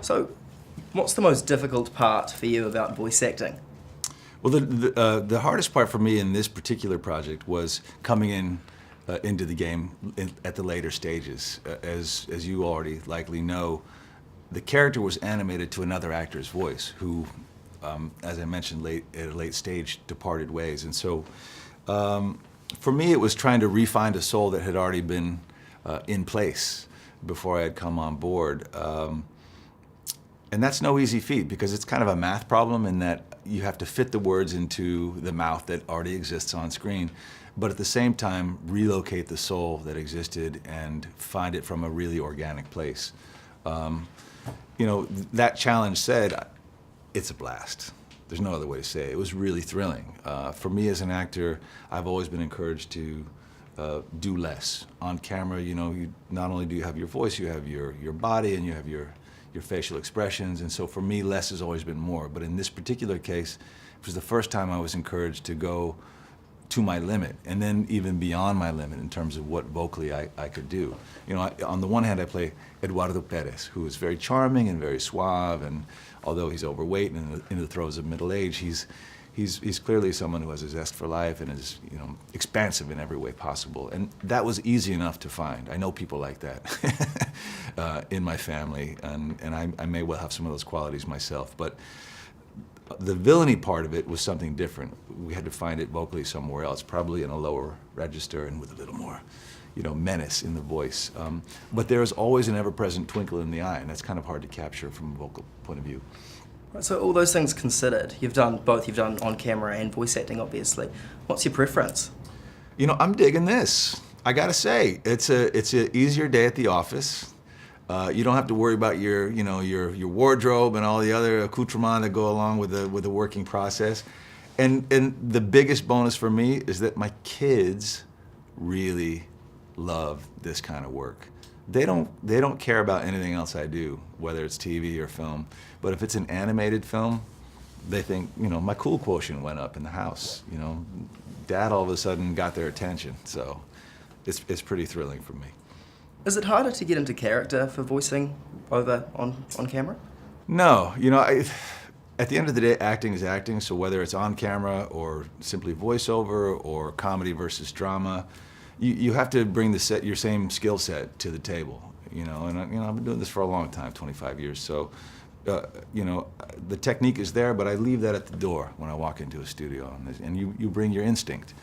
So, what's the most difficult part for you about voice acting? Well, the hardest part for me in this particular project was coming into the game at the later stages. As you already likely know, the character was animated to another actor's voice who, as I mentioned, at a late stage departed ways. And so for me, it was trying to re-find a soul that had already been in place before I had come on board. And that's no easy feat because it's kind of a math problem in that you have to fit the words into the mouth that already exists on screen, but at the same time relocate the soul that existed and find it from a really organic place. You know, that challenge said, it's a blast. There's no other way to say it. It was really thrilling. For me as an actor, I've always been encouraged to do less. On camera, you know, not only do you have your voice, you have your body and you have your facial expressions, and so for me, less has always been more. But in this particular case, it was the first time I was encouraged to go to my limit, and then even beyond my limit in terms of what vocally I could do. You know, on the one hand, I play Eduardo Perez, who is very charming and very suave, and although he's overweight and in the throes of middle age, he's clearly someone who has a zest for life and is, you know, expansive in every way possible. And that was easy enough to find. I know people like that in my family, and I may well have some of those qualities myself. But the villainy part of it was something different. We had to find it vocally somewhere else, probably in a lower register and with a little more, you know, menace in the voice. But there is always an ever-present twinkle in the eye, and that's kind of hard to capture from a vocal point of view. So all those things considered, you've done both, you've done on camera and voice acting, obviously. What's your preference? You know, I'm digging this. I gotta say, it's an easier day at the office. You don't have to worry about your wardrobe and all the other accoutrements that go along with the working process. And the biggest bonus for me is that my kids really love this kind of work. They don't care about anything else I do, whether it's TV or film. But if it's an animated film, they think, you know, my cool quotient went up in the house. You know, Dad all of a sudden got their attention. So it's pretty thrilling for me. Is it harder to get into character for voicing over on camera? No, you know, at the end of the day, acting is acting. So whether it's on camera or simply voiceover or comedy versus drama, you have to bring your same skill set to the table, you know. And you know, I've been doing this for a long time, 25 years. So, you know, the technique is there, but I leave that at the door when I walk into a studio, and you bring your instinct,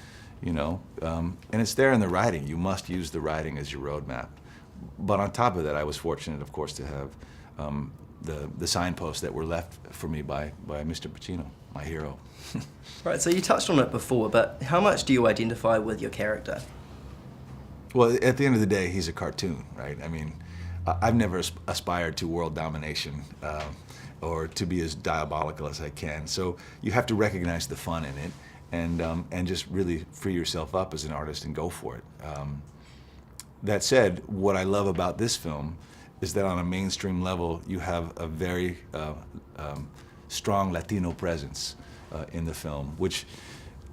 you know. And it's there in the writing. You must use the writing as your roadmap. But on top of that, I was fortunate, of course, to have the signposts that were left for me by Mr. Pacino, my hero. Right. So you touched on it before, but how much do you identify with your character? Well, at the end of the day, he's a cartoon, right? I mean, I've never aspired to world domination or to be as diabolical as I can. So you have to recognize the fun in it and just really free yourself up as an artist and go for it. That said, what I love about this film is that on a mainstream level, you have a very strong Latino presence in the film, which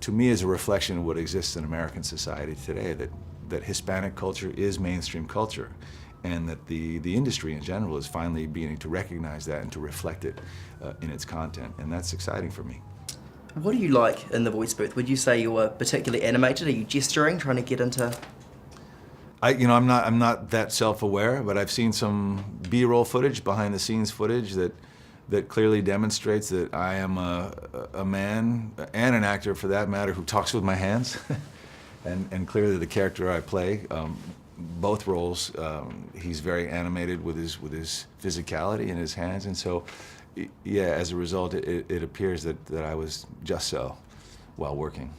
to me is a reflection of what exists in American society today, that Hispanic culture is mainstream culture, and that the industry in general is finally beginning to recognize that and to reflect it in its content, and that's exciting for me. What do you like in the voice booth? Would you say you were particularly animated? Are you gesturing, trying to get into... I'm not that self-aware, but I've seen some B-roll footage, behind-the-scenes footage that clearly demonstrates that I am a man, and an actor for that matter, who talks with my hands. And clearly the character I play, both roles, he's very animated with his physicality and his hands, and so, yeah, as a result, it appears that I was just so while working.